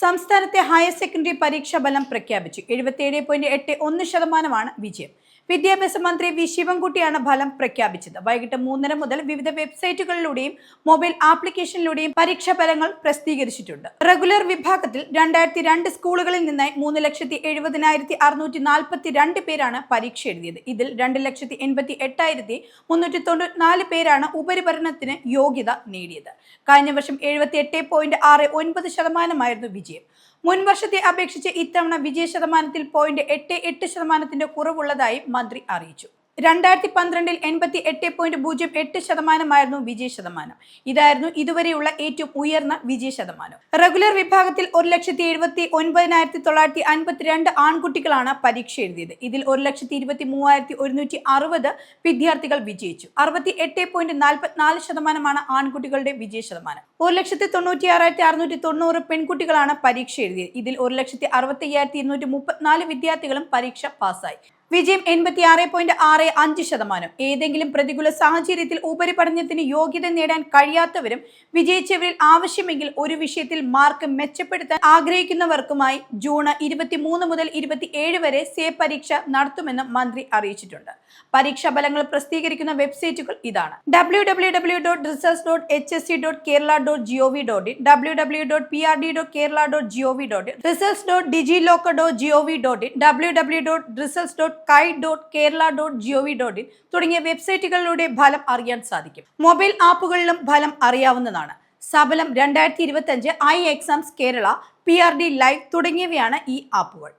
സംസ്ഥാനത്തെ higher secondary പരീക്ഷാ ഫലം പ്രഖ്യാപിച്ചു. 77.81% വിജയം. വിദ്യാഭ്യാസ മന്ത്രി വി ശിവൻകുട്ടിയാണ് ഫലം പ്രഖ്യാപിച്ചത്. വൈകിട്ട് 3:30 മുതൽ വിവിധ വെബ്സൈറ്റുകളിലൂടെയും മൊബൈൽ ആപ്ലിക്കേഷനിലൂടെയും പരീക്ഷാ ഫലങ്ങൾ പ്രസിദ്ധീകരിച്ചിട്ടുണ്ട്. റെഗുലർ വിഭാഗത്തിൽ 2002 സ്കൂളുകളിൽ നിന്നായി 3,70,642 പേരാണ് പരീക്ഷ എഴുതിയത്. ഇതിൽ 2,88,394 പേരാണ് ഉപരിപഠനത്തിന് യോഗ്യത നേടിയത്. കഴിഞ്ഞ വർഷം 78.69% വിജയം. മുൻ വർഷത്തെ അപേക്ഷിച്ച് ഇത്തവണ വിജയ ശതമാനത്തിൽ 0.88% കുറവുള്ളതായി മന്ത്രി അറിയിച്ചു. 2012 88.08% വിജയ ശതമാനം. ഇതായിരുന്നു ഇതുവരെയുള്ള ഏറ്റവും ഉയർന്ന വിജയ ശതമാനം. റെഗുലർ വിഭാഗത്തിൽ 1,79,952 ആൺകുട്ടികളാണ് പരീക്ഷ എഴുതിയത്. ഇതിൽ 1,23,160 വിദ്യാർത്ഥികൾ വിജയിച്ചു. 68.44% ആൺകുട്ടികളുടെ വിജയ ശതമാനം. 1,96,690 പെൺകുട്ടികളാണ് പരീക്ഷ എഴുതിയത്. ഇതിൽ 1,65,234 വിദ്യാർത്ഥികളും പരീക്ഷ പാസ്സായി. വിജയം 86.65%. ഏതെങ്കിലും പ്രതികൂല സാഹചര്യത്തിൽ ഉപരിപഠനത്തിന് യോഗ്യത നേടാൻ കഴിയാത്തവരും വിജയിച്ചവരിൽ ആവശ്യമെങ്കിൽ ഒരു വിഷയത്തിൽ മാർക്ക് മെച്ചപ്പെടുത്താൻ ആഗ്രഹിക്കുന്നവർക്കുമായി ജൂൺ 23 മുതൽ 27 വരെ സേ പരീക്ഷ നടത്തുമെന്ന് മന്ത്രി അറിയിച്ചിട്ടുണ്ട്. പരീക്ഷാ ഫലങ്ങൾ പ്രസിദ്ധീകരിക്കുന്ന വെബ്സൈറ്റുകൾ ഇതാണ്: www.results.hsc.kerala.gov.in, www.prd.kerala.gov.in, results.digilocker.gov.in, www.results.kai.kerala.gov.in തുടങ്ങിയ വെബ്സൈറ്റുകളിലൂടെ ഫലം അറിയാൻ സാധിക്കും. മൊബൈൽ ആപ്പുകളിലും ഫലം അറിയാവുന്നതാണ്. സഫലം 2025, I exams Kerala, PRD live തുടങ്ങിയവയാണ് ഈ ആപ്പുകൾ.